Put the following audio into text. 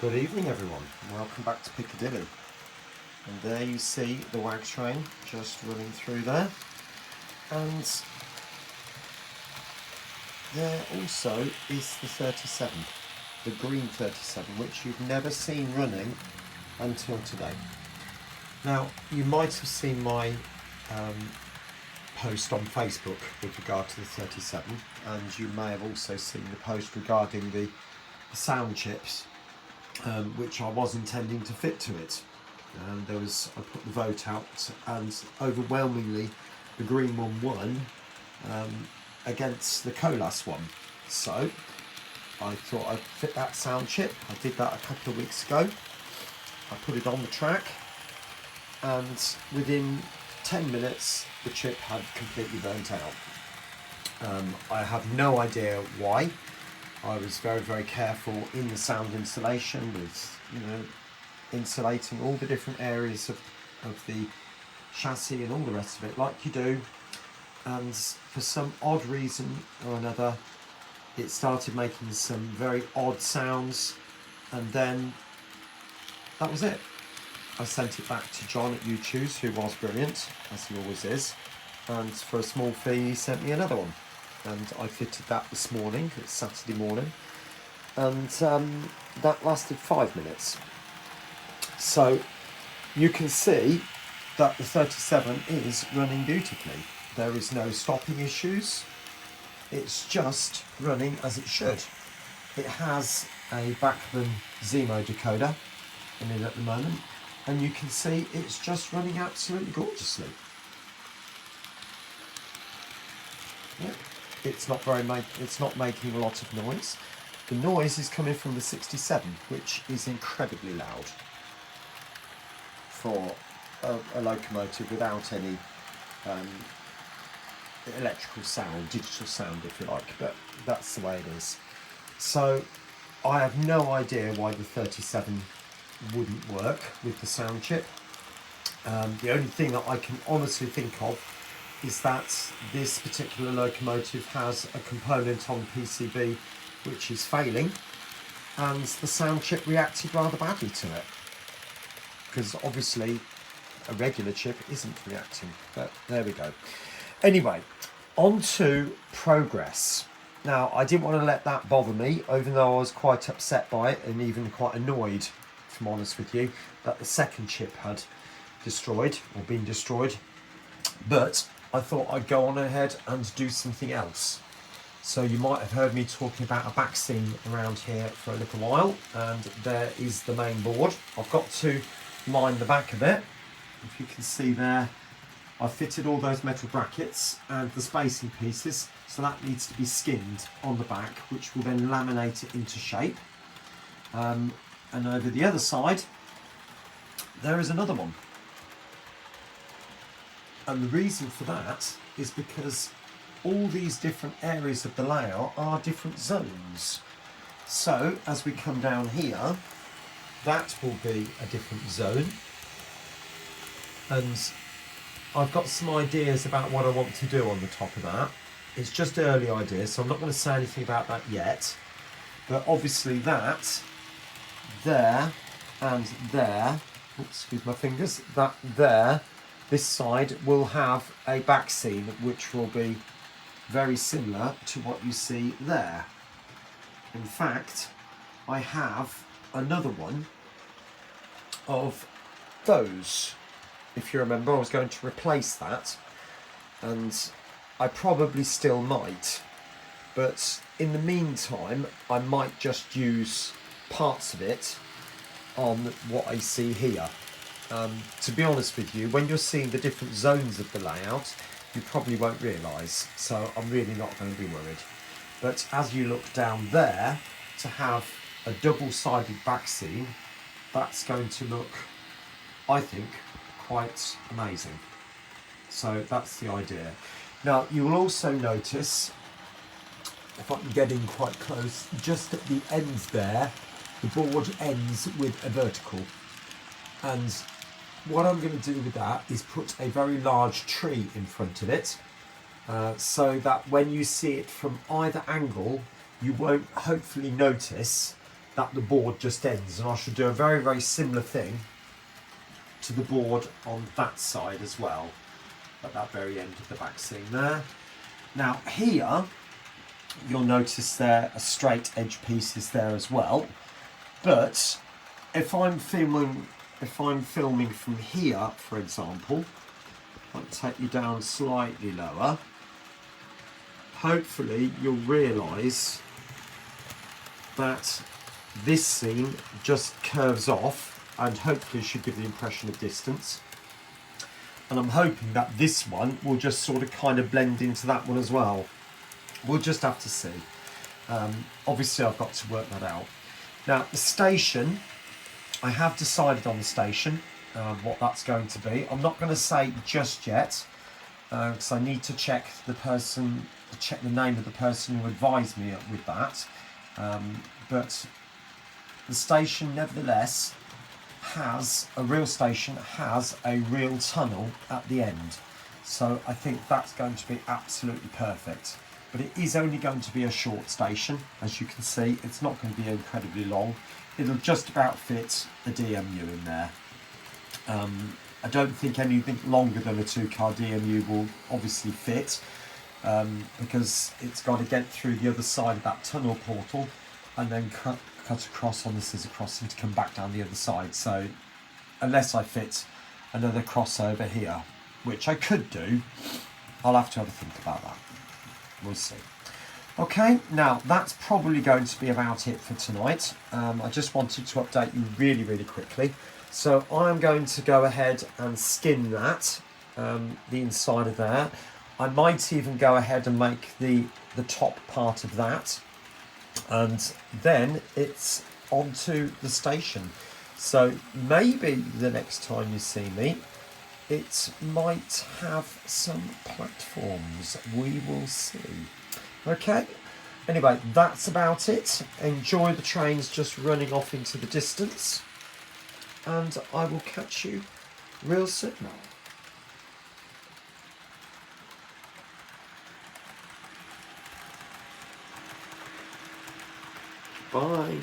Good evening everyone, welcome back to Piccadilly. And there you see the WAG train just running through there. And there also is the 37, the green 37, which you've never seen running until today. Now, you might have seen my post on Facebook with regard to the 37, and you may have also seen the post regarding the sound chips, which I was intending to fit to it. And I put the vote out, and overwhelmingly the green one won against the Colas one. So I thought I'd fit that sound chip. I did that a couple of weeks ago. I put it on the track, and within 10 minutes the chip had completely burnt out. I have no idea why. I was very careful in the sound insulation with, insulating all the different areas of the chassis and all the rest of it like you do. And for some odd reason or another, it started making some very odd sounds, and then that was it. I sent it back to John at U-Choose, who was brilliant, as he always is, and for a small fee he sent me another one. And I fitted that this morning, it's Saturday morning, and that lasted 5 minutes. So you can see that the 37 is running beautifully. There is no stopping issues, it's just running as it should. It has a Bachmann Zemo decoder in it at the moment, and you can see it's just running absolutely gorgeously. Yep. It's not making a lot of noise. The noise is coming from the 67, which is incredibly loud for a locomotive without any electrical sound, digital sound if you like, but that's the way it is. So I have no idea why the 37 wouldn't work with the sound chip. The only thing that I can honestly think of is that this particular locomotive has a component on PCB which is failing, and the sound chip reacted rather badly to it, because obviously a regular chip isn't reacting, but there we go. Anyway, on to progress. Now, I didn't want to let that bother me, even though I was quite upset by it and even quite annoyed, if I'm honest with you, that the second chip had destroyed or been destroyed. But I thought I'd go on ahead and do something else. So you might have heard me talking about a back scene around here for a little while, and there is the main board. I've got to line the back of it. If you can see there, I've fitted all those metal brackets and the spacing pieces, so that needs to be skinned on the back, which will then laminate it into shape. And over the other side, there is another one. And the reason for that is because all these different areas of the layout are different zones. So as we come down here, that will be a different zone. And I've got some ideas about what I want to do on the top of that. It's just early ideas, so I'm not going to say anything about that yet. But obviously that, there, and there, oops, excuse my fingers, that there, this side will have a back scene which will be very similar to what you see there. In fact, I have another one of those. If you remember, I was going to replace that, and I probably still might, but in the meantime I might just use parts of it on what I see here. To be honest with you, when you're seeing the different zones of the layout, you probably won't realise, so I'm really not going to be worried. But as you look down there, to have a double-sided back scene, that's going to look, I think, quite amazing. So that's the idea. Now, you will also notice, if I can get in quite close, just at the ends there, the board ends with a vertical. And what I'm going to do with that is put a very large tree in front of it, so that when you see it from either angle, you won't hopefully notice that the board just ends, and I should do a very, very similar thing to the board on that side as well, at that very end of the back seam there. Now here, you'll notice there are straight edge pieces there as well, but if I'm filming from here, for example, I'll take you down slightly lower. Hopefully you'll realise that this seam just curves off and hopefully should give the impression of distance. And I'm hoping that this one will just sort of kind of blend into that one as well. We'll just have to see. Obviously I've got to work that out. Now the station, I have decided on the station, what that's going to be. I'm not going to say just yet, because I need to check the name of the person who advised me with that. But the station nevertheless has a real tunnel at the end. So I think that's going to be absolutely perfect. But it is only going to be a short station, as you can see. It's not going to be incredibly long. It'll just about fit a DMU in there. I don't think anything longer than a 2-car DMU will obviously fit, because it's got to get through the other side of that tunnel portal and then cut across on the scissor crossing to come back down the other side. So unless I fit another crossover here, which I could do, I'll have to have a think about that. We'll see. Okay, now that's probably going to be about it for tonight. I just wanted to update you really, really quickly. So I'm going to go ahead and skin that, the inside of there. I might even go ahead and make the top part of that. And then it's onto the station. So maybe the next time you see me, it might have some platforms. We will see. Okay, anyway, that's about it. Enjoy the trains just running off into the distance, and I will catch you real soon. Bye.